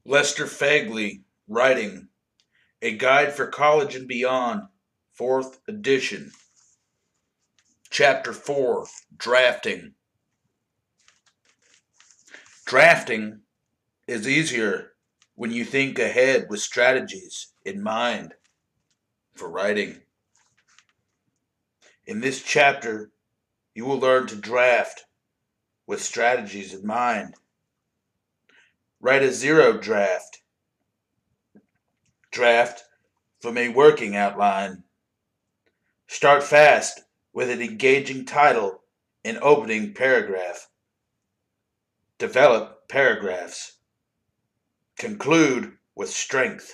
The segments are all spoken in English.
Lester Faigley, writing A Guide for College and Beyond, 4th edition. Chapter 4, Drafting. Drafting is easier when you think ahead with strategies in mind for writing. In this chapter, you will learn to draft with strategies in mind. Write a zero draft. Draft from a working outline. Start fast with an engaging title and opening paragraph. Develop paragraphs. Conclude with strength.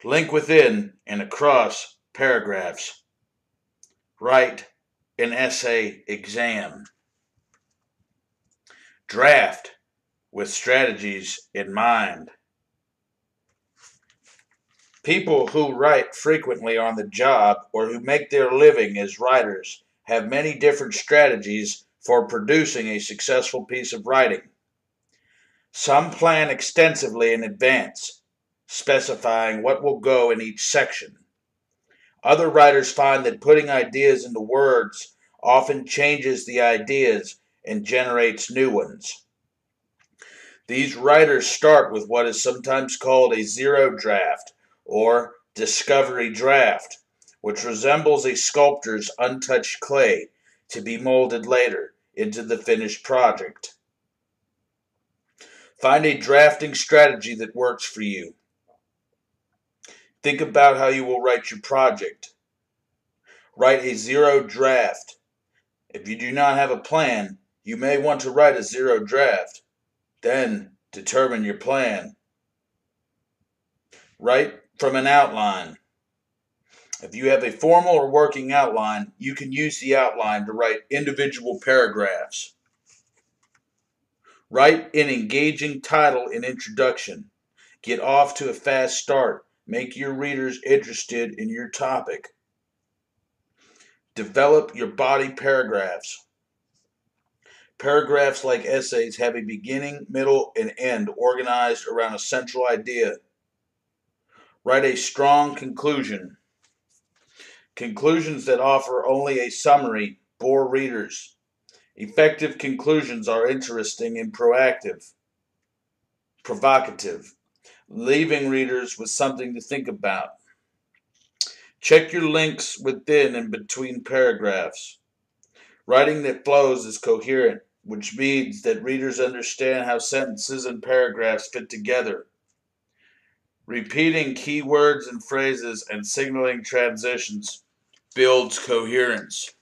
Link within and across paragraphs. Write an essay exam. Draft with strategies in mind. People who write frequently on the job or who make their living as writers have many different strategies for producing a successful piece of writing. Some plan extensively in advance, specifying what will go in each section. Other writers find that putting ideas into words often changes the ideas and generates new ones. These writers start with what is sometimes called a zero draft or discovery draft, which resembles a sculptor's untouched clay to be molded later into the finished project. Find a drafting strategy that works for you. Think about how you will write your project. Write a zero draft. If you do not have a plan, you may want to write a zero draft. Then determine your plan. Write from an outline. If you have a formal or working outline, you can use the outline to write individual paragraphs. Write an engaging title and introduction. Get off to a fast start. Make your readers interested in your topic. Develop your body paragraphs. Paragraphs, like essays, have a beginning, middle, and end organized around a central idea. Write a strong conclusion. Conclusions that offer only a summary bore readers. Effective conclusions are interesting and provocative, leaving readers with something to think about. Check your links within and between paragraphs. Writing that flows is coherent, which means that readers understand how sentences and paragraphs fit together. Repeating key words and phrases and signaling transitions builds coherence.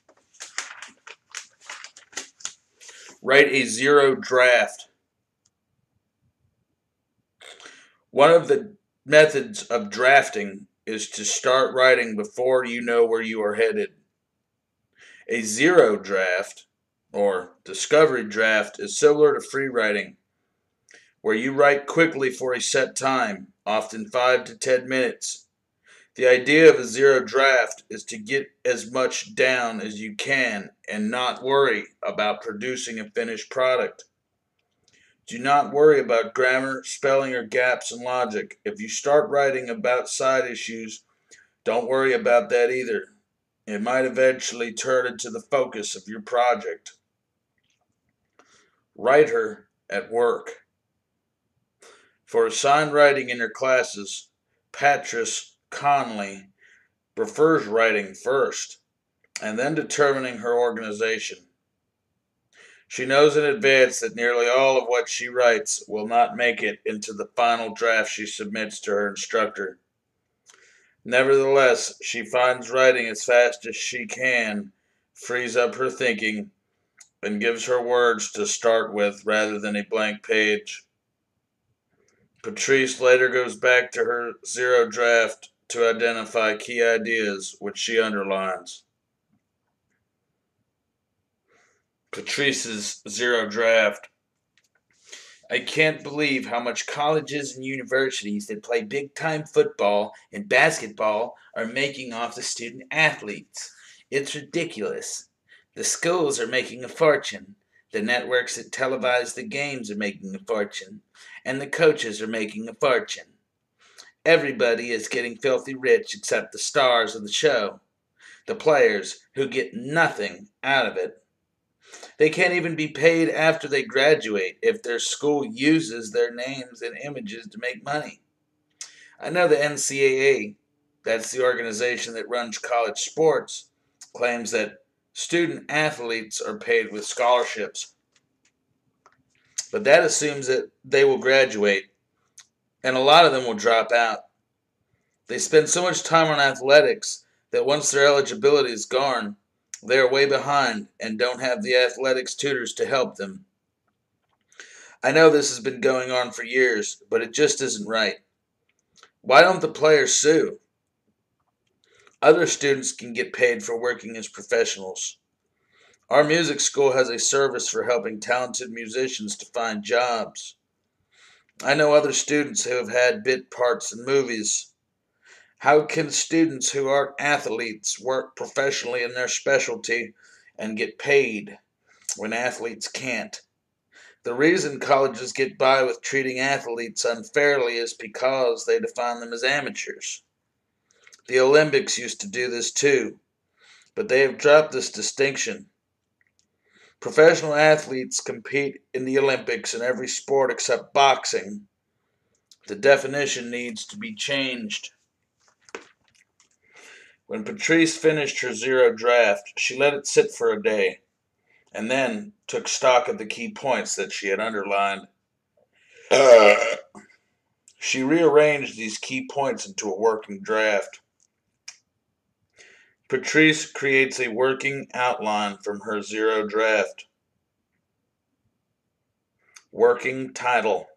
Write a zero draft. One of the methods of drafting is to start writing before you know where you are headed. A zero draft, or discovery draft, is similar to free writing, where you write quickly for a set time, often 5 to 10 minutes. The idea of a zero draft is to get as much down as you can and not worry about producing a finished product. Do not worry about grammar, spelling, or gaps in logic. If you start writing about side issues, don't worry about that either. It might eventually turn into the focus of your project. Writer at work. For assigned writing in her classes, Patrice Conley prefers writing first and then determining her organization. She knows in advance that nearly all of what she writes will not make it into the final draft she submits to her instructor. Nevertheless, she finds writing as fast as she can frees up her thinking and gives her words to start with rather than a blank page. Patrice later goes back to her zero draft to identify key ideas, which she underlines. Patrice's zero draft. I can't believe how much colleges and universities that play big-time football and basketball are making off the student athletes. It's ridiculous. The schools are making a fortune. The networks that televise the games are making a fortune, and the coaches are making a fortune. Everybody is getting filthy rich except the stars of the show, the players who get nothing out of it. They can't even be paid after they graduate if their school uses their names and images to make money. I know the NCAA, that's the organization that runs college sports, claims that student athletes are paid with scholarships. But that assumes that they will graduate, and a lot of them will drop out. They spend so much time on athletics that once their eligibility is gone, they are way behind and don't have the athletics tutors to help them. I know this has been going on for years, but it just isn't right. Why don't the players sue? Other students can get paid for working as professionals. Our music school has a service for helping talented musicians to find jobs. I know other students who have had bit parts in movies. How can students who aren't athletes work professionally in their specialty and get paid when athletes can't? The reason colleges get by with treating athletes unfairly is because they define them as amateurs. The Olympics used to do this too, but they have dropped this distinction. Professional athletes compete in the Olympics in every sport except boxing. The definition needs to be changed. When Patrice finished her zero draft, she let it sit for a day, and then took stock of the key points that she had underlined. She rearranged these key points into a working draft. Patrice creates a working outline from her zero draft. Working title: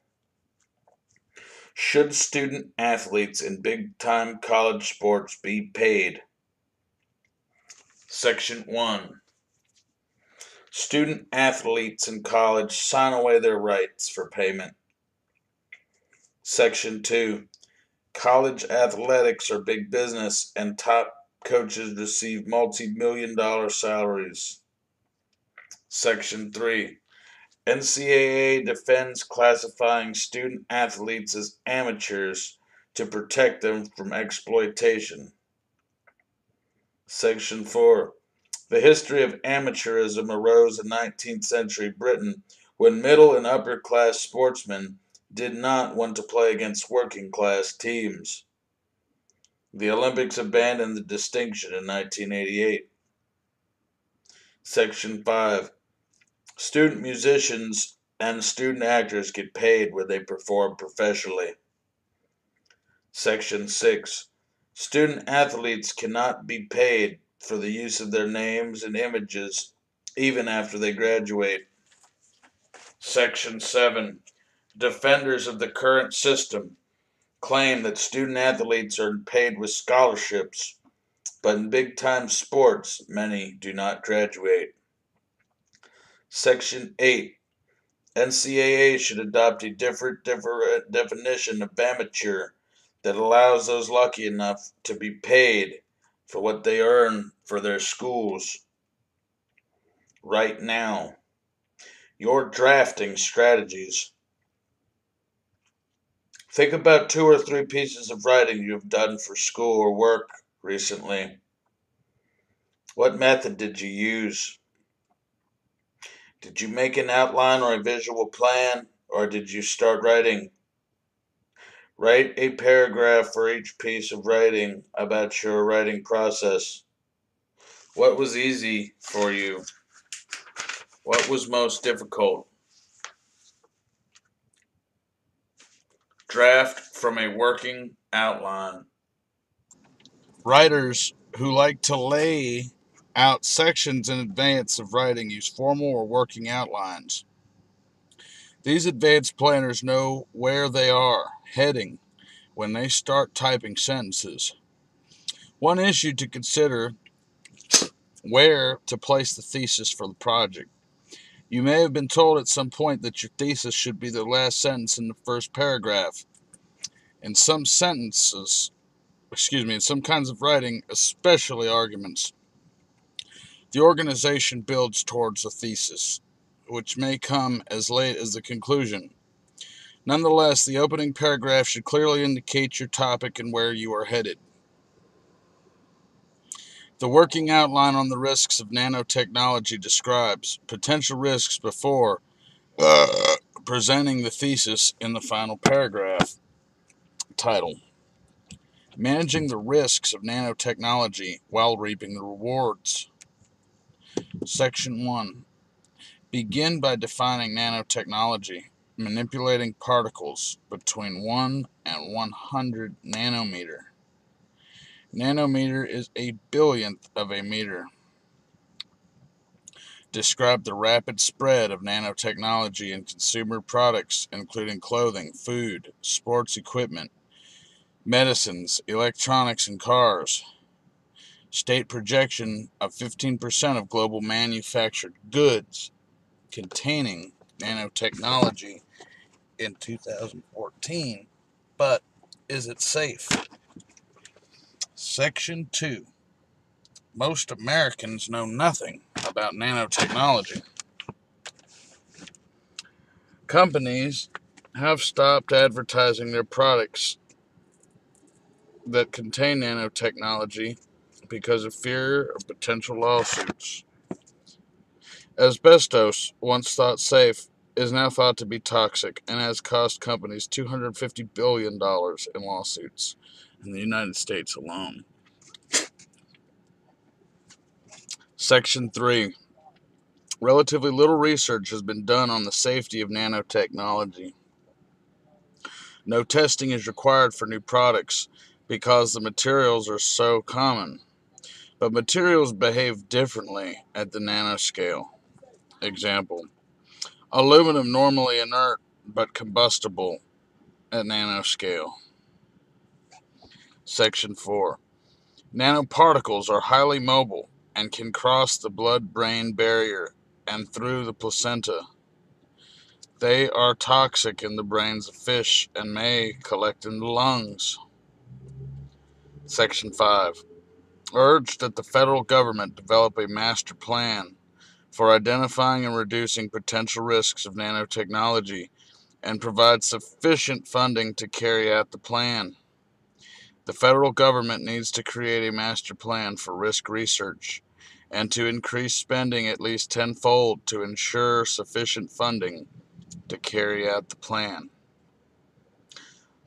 Should student athletes in big-time college sports be paid? Section 1. Student athletes in college sign away their rights for payment. Section 2. College athletics are big business and top coaches receive multi-million-dollar salaries. Section 3. NCAA defends classifying student athletes as amateurs to protect them from exploitation. Section 4. The history of amateurism arose in 19th century Britain when middle and upper class sportsmen did not want to play against working class teams. The Olympics abandoned the distinction in 1988. Section 5. Student musicians and student actors get paid where they perform professionally. Section 6. Student athletes cannot be paid for the use of their names and images even after they graduate. Section 7. Defenders of the current system claim that student athletes are paid with scholarships, but in big-time sports, many do not graduate. Section 8. NCAA should adopt a different definition of amateur that allows those lucky enough to be paid for what they earn for their schools. Right now, your drafting strategies. Think about 2 or 3 pieces of writing you have done for school or work recently. What method did you use? Did you make an outline or a visual plan, or did you start writing? Write a paragraph for each piece of writing about your writing process. What was easy for you? What was most difficult? Draft from a working outline. Writers who like to lay out sections in advance of writing use formal or working outlines. These advanced planners know where they are heading when they start typing sentences. One issue to consider: where to place the thesis for the project. You may have been told at some point that your thesis should be the last sentence in the first paragraph. In some kinds of writing, especially arguments, the organization builds towards a thesis. which may come as late as the conclusion. Nonetheless, the opening paragraph should clearly indicate your topic and where you are headed. The working outline on the risks of nanotechnology describes potential risks before presenting the thesis in the final paragraph. Title: Managing the risks of nanotechnology while reaping the rewards. Section 1. Begin by defining nanotechnology, manipulating particles between 1 and 100 nanometer. Nanometer is a billionth of a meter. Describe the rapid spread of nanotechnology in consumer products, including clothing, food, sports equipment, medicines, electronics, and cars. State projection of 15% of global manufactured goods containing nanotechnology in 2014, but is it safe? Section 2. Most Americans know nothing about nanotechnology. Companies have stopped advertising their products that contain nanotechnology because of fear of potential lawsuits. Asbestos, once thought safe, is now thought to be toxic and has cost companies $250 billion in lawsuits in the United States alone. Section 3. Relatively little research has been done on the safety of nanotechnology. No testing is required for new products because the materials are so common. But materials behave differently at the nanoscale. Example: aluminum normally inert but combustible at nanoscale. Section 4. Nanoparticles are highly mobile and can cross the blood-brain barrier and through the placenta. They are toxic in the brains of fish and may collect in the lungs. Section 5. Urge that the federal government develop a master plan for identifying and reducing potential risks of nanotechnology and provide sufficient funding to carry out the plan. The federal government needs to create a master plan for risk research and to increase spending at least tenfold to ensure sufficient funding to carry out the plan.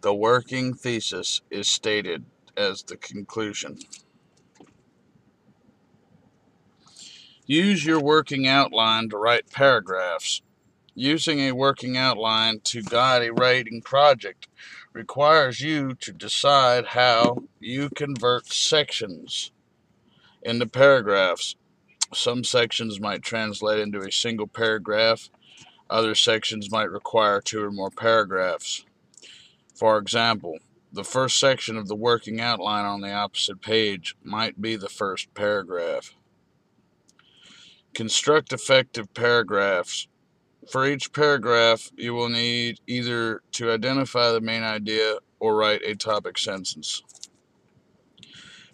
The working thesis is stated as the conclusion. Use your working outline to write paragraphs. Using a working outline to guide a writing project requires you to decide how you convert sections into paragraphs. Some sections might translate into a single paragraph. Other sections might require 2 or more paragraphs. For example, the first section of the working outline on the opposite page might be the first paragraph. Construct effective paragraphs. For each paragraph, you will need either to identify the main idea or write a topic sentence.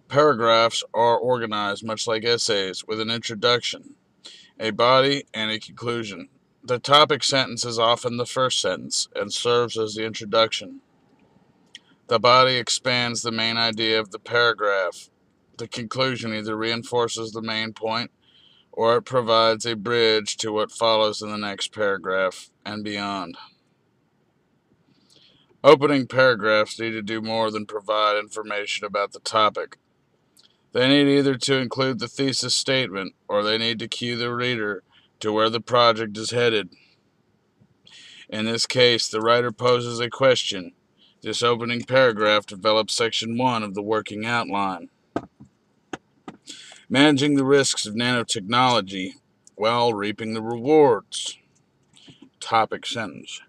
Paragraphs are organized much like essays, with an introduction, a body, and a conclusion. The topic sentence is often the first sentence and serves as the introduction. The body expands the main idea of the paragraph. The conclusion either reinforces the main point or it provides a bridge to what follows in the next paragraph and beyond. Opening paragraphs need to do more than provide information about the topic. They need either to include the thesis statement or they need to cue the reader to where the project is headed. In this case, the writer poses a question. This opening paragraph develops section 1 of the working outline. Managing the risks of nanotechnology while reaping the rewards. Topic sentence.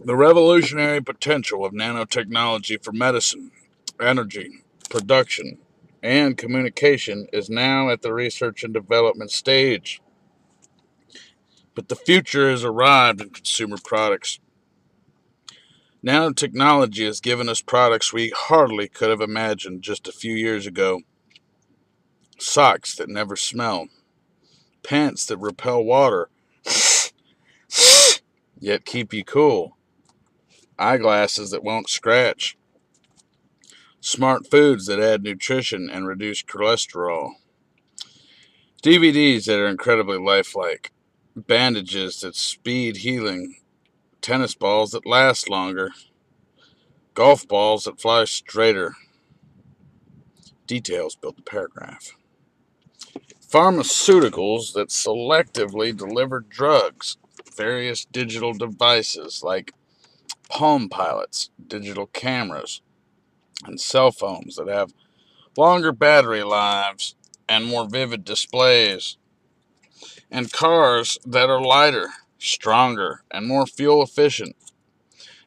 The revolutionary potential of nanotechnology for medicine, energy, production, and communication is now at the research and development stage. But the future has arrived in consumer products. Nanotechnology has given us products we hardly could have imagined just a few years ago. socks that never smell, pants that repel water yet keep you cool, eyeglasses that won't scratch, smart foods that add nutrition and reduce cholesterol, DVDs that are incredibly lifelike, bandages that speed healing, tennis balls that last longer, golf balls that fly straighter. Details build the paragraph. Pharmaceuticals that selectively deliver drugs, various digital devices like Palm Pilots, digital cameras, and cell phones that have longer battery lives and more vivid displays, and cars that are lighter, stronger, and more fuel efficient.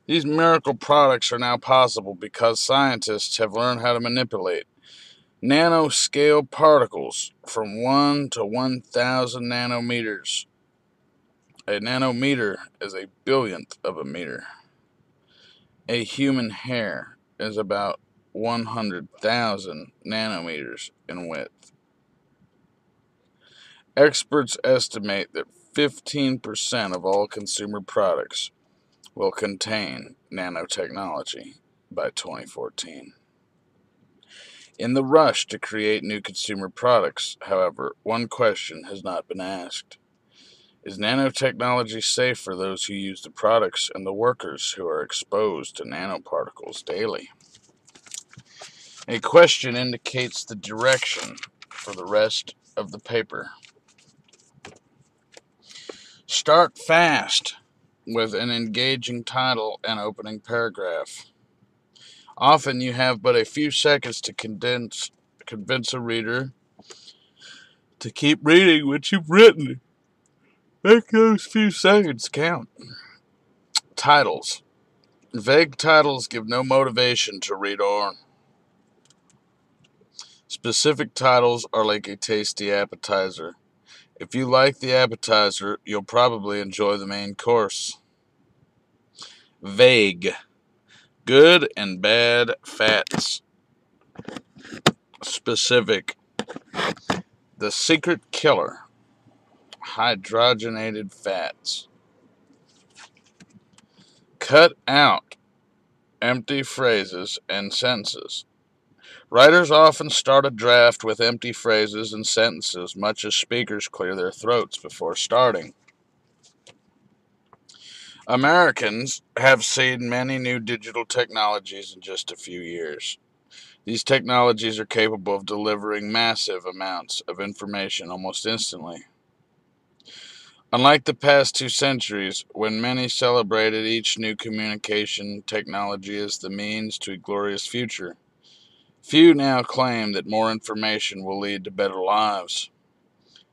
These miracle products are now possible because scientists have learned how to manipulate nanoscale particles from 1 to 1,000 nanometers. A nanometer is a billionth of a meter. A human hair is about 100,000 nanometers in width. Experts estimate that 15% of all consumer products will contain nanotechnology by 2014. In the rush to create new consumer products, however, one question has not been asked. Is nanotechnology safe for those who use the products and the workers who are exposed to nanoparticles daily? A question indicates the direction for the rest of the paper. Start fast with an engaging title and opening paragraph. Often you have but a few seconds to convince a reader to keep reading what you've written. Make those few seconds count. Titles. Vague titles give no motivation to read on. Specific titles are like a tasty appetizer. If you like the appetizer, you'll probably enjoy the main course. Vague. Good and bad fats. Specific. The secret killer. Hydrogenated fats. Cut out empty phrases and sentences. Writers often start a draft with empty phrases and sentences, much as speakers clear their throats before starting. Americans have seen many new digital technologies in just a few years. These technologies are capable of delivering massive amounts of information almost instantly. Unlike the past 2 centuries, when many celebrated each new communication technology as the means to a glorious future, few now claim that more information will lead to better lives.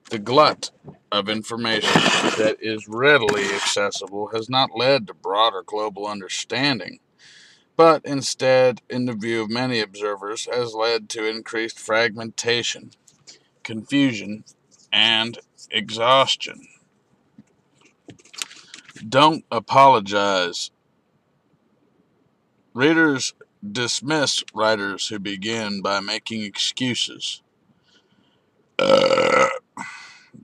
The glut of information that is readily accessible has not led to broader global understanding, but instead, in the view of many observers, has led to increased fragmentation, confusion, and exhaustion. Don't apologize. Readers dismiss writers who begin by making excuses.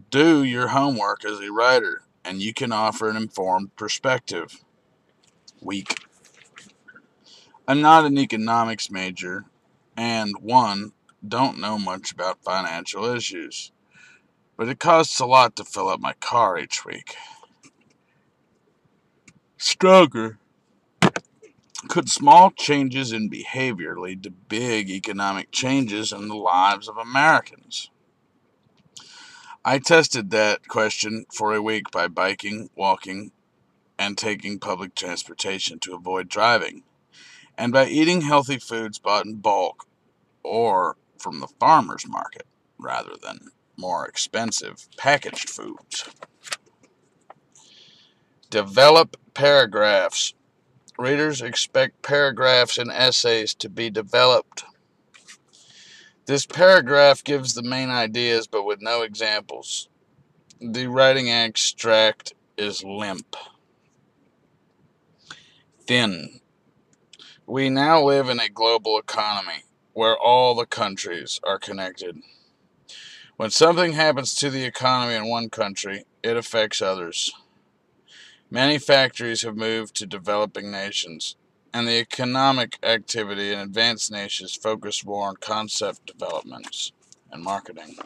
Do your homework as a writer, and you can offer an informed perspective. Weak. I'm not an economics major, and one, don't know much about financial issues, but it costs a lot to fill up my car each week. Stronger. Could small changes in behavior lead to big economic changes in the lives of Americans? I tested that question for a week by biking, walking, and taking public transportation to avoid driving, and by eating healthy foods bought in bulk or from the farmer's market rather than more expensive packaged foods. Develop paragraphs. Readers expect paragraphs and essays to be developed. This paragraph gives the main ideas but with no examples. The writing extract is limp. Thin. We now live in a global economy where all the countries are connected. When something happens to the economy in one country, it affects others. Many factories have moved to developing nations, and the economic activity in advanced nations focus more on concept developments and marketing.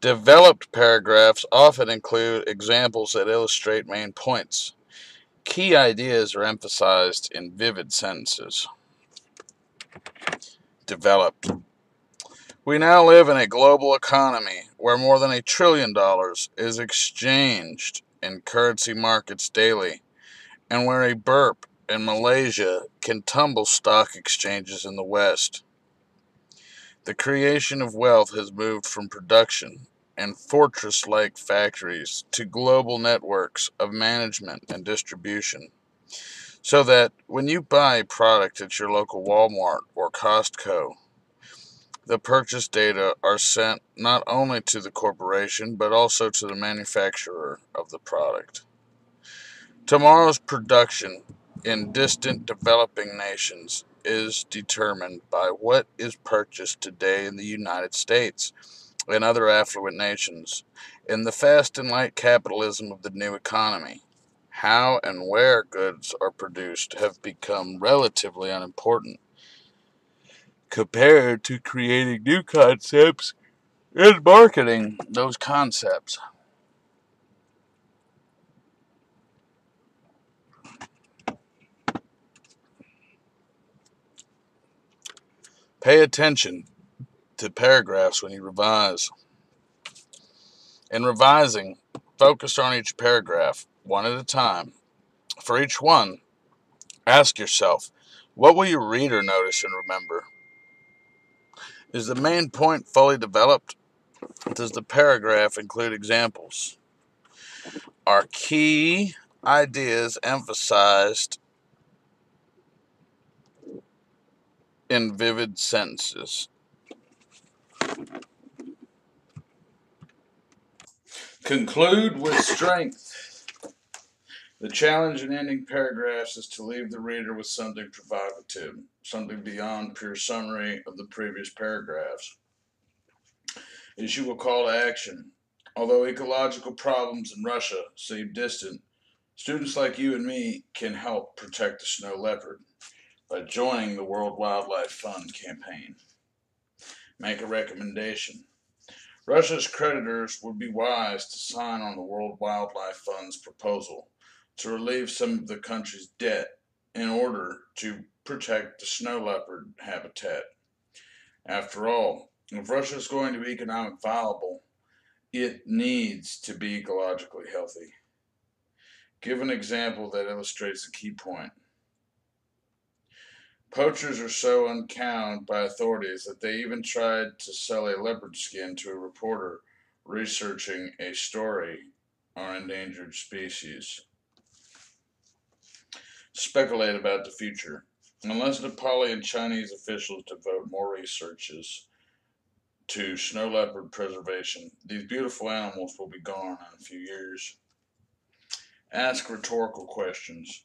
Developed paragraphs often include examples that illustrate main points. Key ideas are emphasized in vivid sentences. Developed. We now live in a global economy where more than $1 trillion is exchanged in currency markets daily, and where a burp in Malaysia can tumble stock exchanges in the West. The creation of wealth has moved from production and fortress like factories to global networks of management and distribution, so that when you buy a product at your local Walmart or Costco, the purchase data are sent not only to the corporation but also to the manufacturer of the product. Tomorrow's production in distant developing nations is determined by what is purchased today in the United States and other affluent nations. In the fast and light capitalism of the new economy, how and where goods are produced have become relatively unimportant compared to creating new concepts and marketing those concepts. Pay attention to paragraphs when you revise. In revising, focus on each paragraph, one at a time. For each one, ask yourself, what will your reader notice and remember? Is the main point fully developed? Does the paragraph include examples? Are key ideas emphasized in vivid sentences? Conclude with strength. The challenge in ending paragraphs is to leave the reader with something provocative, something beyond pure summary of the previous paragraphs. Issue a call to action. Although ecological problems in Russia seem distant, students like you and me can help protect the snow leopard by joining the World Wildlife Fund campaign. Make a recommendation. Russia's creditors would be wise to sign on the World Wildlife Fund's proposal to relieve some of the country's debt in order to protect the snow leopard habitat. After all, if Russia is going to be economically viable, it needs to be ecologically healthy. Give an example that illustrates the key point. Poachers are so uncowed by authorities that they even tried to sell a leopard skin to a reporter researching a story on endangered species. Speculate about the future. Unless Nepali and Chinese officials devote more researches to snow leopard preservation, these beautiful animals will be gone in a few years. Ask rhetorical questions.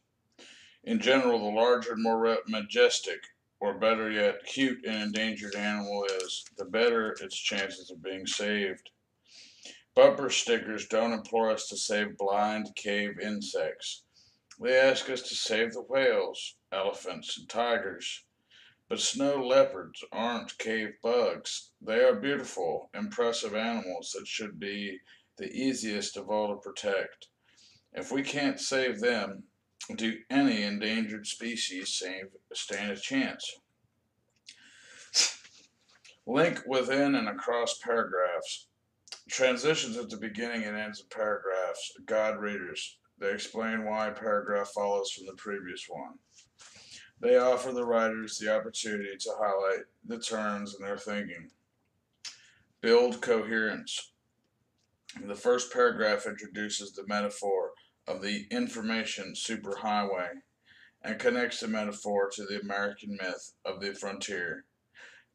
In general, the larger and more majestic, or better yet, cute an endangered animal is, the better its chances of being saved. Bumper stickers don't implore us to save blind cave insects. They ask us to save the whales, elephants, and tigers. But snow leopards aren't cave bugs. They are beautiful, impressive animals that should be the easiest of all to protect. If we can't save them, do any endangered species stand a chance? Link within and across paragraphs. Transitions at the beginning and ends of paragraphs guide readers. They explain why a paragraph follows from the previous one. They offer the writers the opportunity to highlight the turns in their thinking. Build coherence. The first paragraph introduces the metaphor of the information superhighway and connects the metaphor to the American myth of the frontier.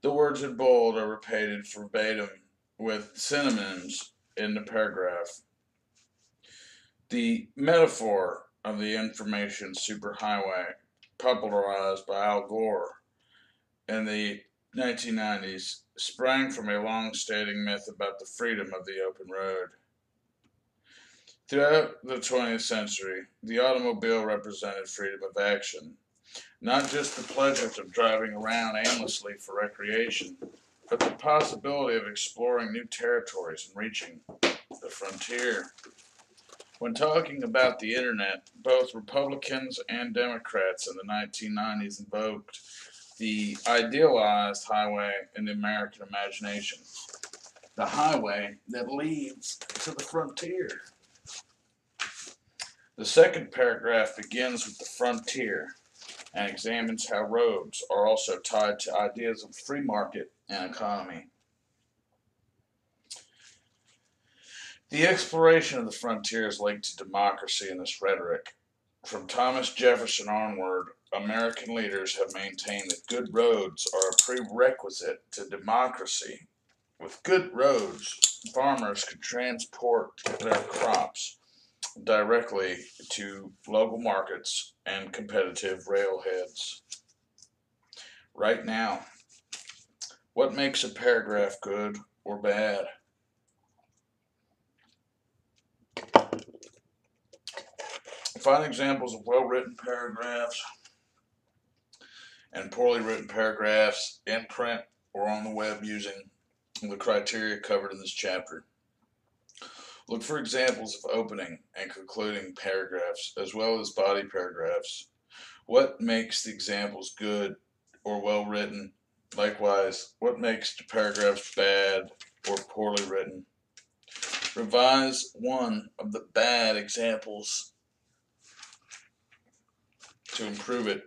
The words in bold are repeated verbatim with synonyms in the paragraph. The metaphor of the information superhighway, popularized by Al Gore in the 1990s sprang from a long-standing myth about the freedom of the open road. Throughout the 20th century, the automobile represented freedom of action, not just the pleasures of driving around aimlessly for recreation, but the possibility of exploring new territories and reaching the frontier. When talking about the internet, both Republicans and Democrats in the 1990s invoked the idealized highway in the American imagination, the highway that leads to the frontier. The second paragraph begins with the frontier and examines how roads are also tied to ideas of free market and economy. The exploration of the frontier is linked to democracy in this rhetoric. From Thomas Jefferson onward, American leaders have maintained that good roads are a prerequisite to democracy. With good roads, farmers could transport their crops directly to local markets and competitive railheads. Right now, what makes a paragraph good or bad? Find examples of well written paragraphs and poorly written paragraphs in print or on the web using the criteria covered in this chapter. Look for examples of opening and concluding paragraphs as well as body paragraphs. What makes the examples good or well written? Likewise, what makes the paragraphs bad or poorly written? Revise one of the bad examples to improve it.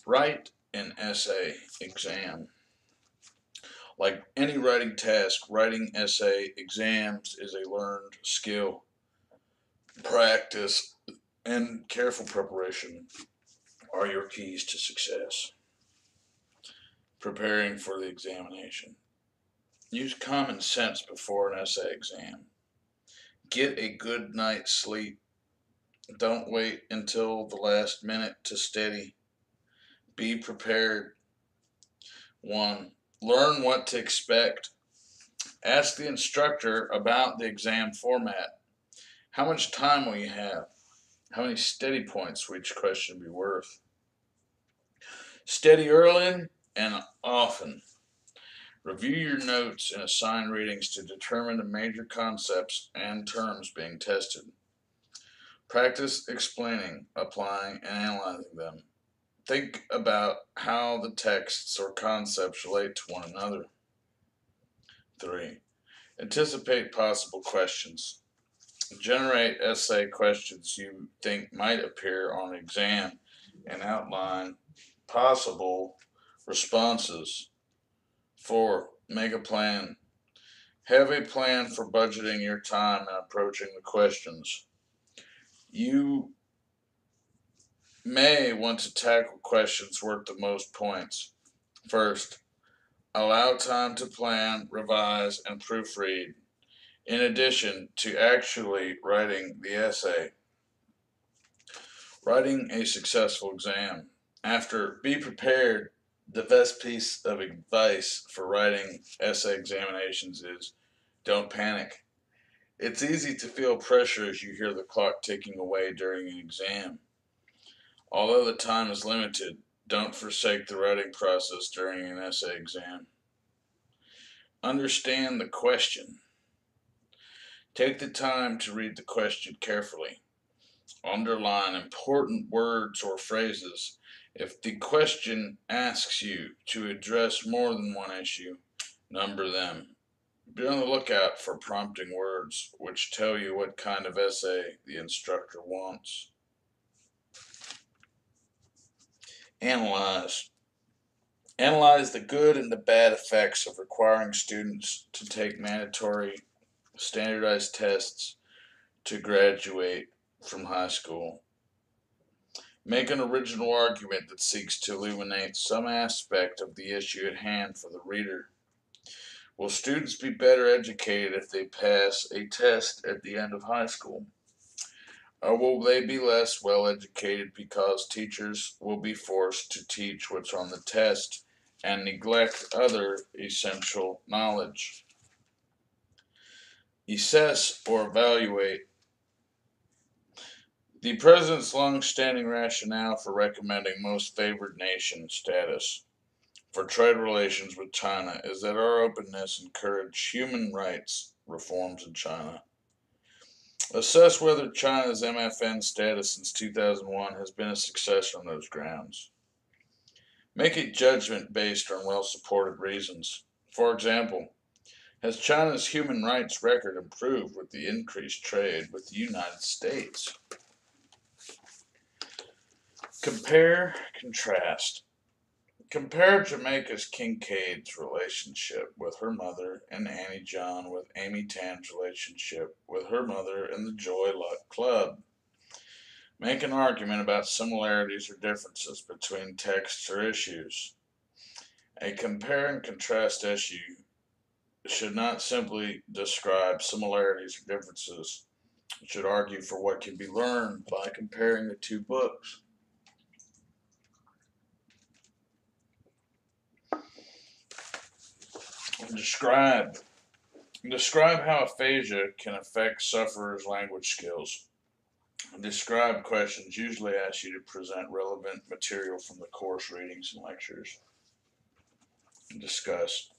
Write an essay exam. Like any writing task, writing essay exams is a learned skill. Practice and careful preparation are your keys to success. Preparing for the examination. Use common sense before an essay exam. Get a good night's sleep. Don't wait until the last minute to study. Be prepared. 1. Learn what to expect. Ask the instructor about the exam format. How much time will you have? How many study points will each question be worth? Study early and often. Review your notes and assign readings to determine the major concepts and terms being tested. Practice explaining, applying, and analyzing them. Think about how the texts or concepts relate to one another. 3. Anticipate possible questions. Generate essay questions you think might appear on an exam and outline possible responses. 4. Make a plan. Have a plan for budgeting your time and approaching the questions. You may want to tackle questions worth the most points. First, allow time to plan, revise, and proofread, in addition to actually writing the essay. Writing a successful exam. After, be prepared. The best piece of advice for writing essay examinations is don't panic. It's easy to feel pressure as you hear the clock ticking away during an exam. Although the time is limited, don't forsake the writing process during an essay exam. Understand the question. Take the time to read the question carefully. Underline important words or phrases. If the question asks you to address more than one issue, number them. Be on the lookout for prompting words which tell you what kind of essay the instructor wants. Analyze. Analyze the good and the bad effects of requiring students to take mandatory standardized tests to graduate from high school. Make an original argument that seeks to illuminate some aspect of the issue at hand for the reader. Will students be better educated if they pass a test at the end of high school? Or will they be less well educated because teachers will be forced to teach what's on the test and neglect other essential knowledge. Assess or evaluate. The President's long-standing rationale for recommending most favored nation status for trade relations with China is that our openness encourages human rights reforms in China. Assess whether China's MFN status since 2001 has been a success on those grounds. Make a judgment based on well-supported reasons. For example, has China's human rights record improved with the increased trade with the United States? Compare, contrast. Compare Jamaica's Kincaid's relationship with her mother and Annie John with Amy Tan's relationship with her mother in the Joy Luck Club. Make an argument about similarities or differences between texts or issues. A compare and contrast issue should not simply describe similarities or differences. It should argue for what can be learned by comparing the two books. Describe. Describe how aphasia can affect sufferers' language skills. Describe questions usually ask you to present relevant material from the course readings and lectures. Discuss.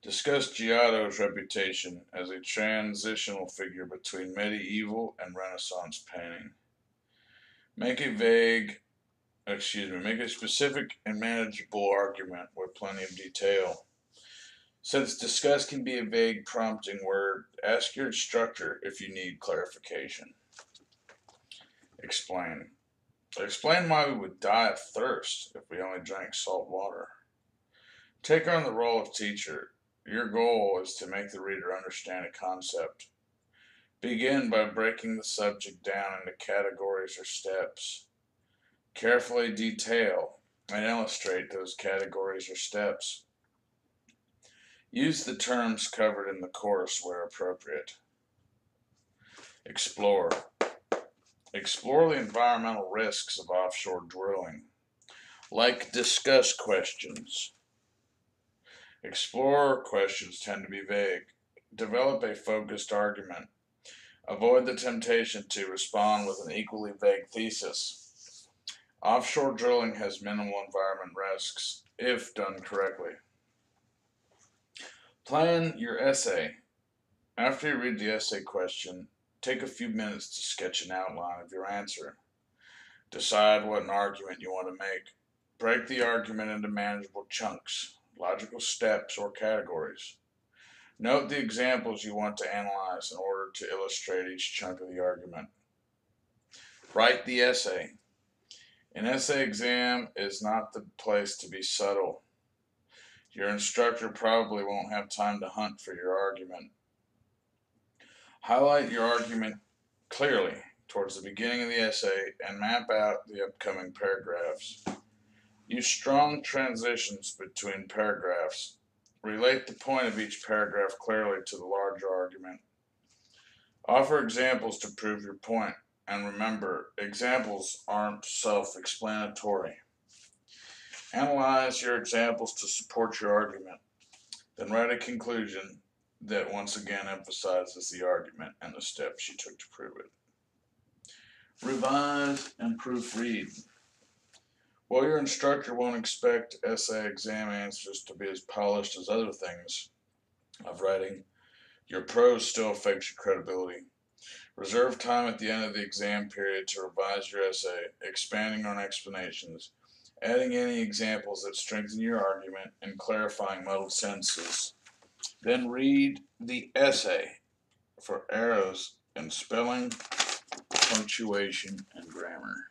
Discuss Giotto's reputation as a transitional figure between medieval and Renaissance painting. Make a specific and manageable argument with plenty of detail. Since discuss can be a vague prompting word, ask your instructor if you need clarification. Explain. Explain why we would die of thirst if we only drank salt water. Take on the role of teacher. Your goal is to make the reader understand a concept. Begin by breaking the subject down into categories or steps. Carefully detail and illustrate those categories or steps. Use the terms covered in the course where appropriate. Explore. Explore the environmental risks of offshore drilling. Like discuss questions. Explore questions tend to be vague. Develop a focused argument. Avoid the temptation to respond with an equally vague thesis. Offshore drilling has minimal environment risks if done correctly. Plan your essay. After you read the essay question, take a few minutes to sketch an outline of your answer. Decide what an argument you want to make. Break the argument into manageable chunks, logical steps, or categories. Note the examples you want to analyze in order to illustrate each chunk of the argument. Write the essay. An essay exam is not the place to be subtle. Your instructor probably won't have time to hunt for your argument. Highlight your argument clearly towards the beginning of the essay and map out the upcoming paragraphs. Use strong transitions between paragraphs. Relate the point of each paragraph clearly to the larger argument. Offer examples to prove your point, and remember, examples aren't self-explanatory. Analyze your examples to support your argument. Then write a conclusion that once again emphasizes the argument and the steps you took to prove it. Revise and proofread. While your instructor won't expect essay exam answers to be as polished as other things of writing, your prose still affects your credibility. Reserve time at the end of the exam period to revise your essay, expanding on explanations, adding any examples that strengthen your argument, and clarifying muddled sentences. Then read the essay for errors in spelling, punctuation, and grammar.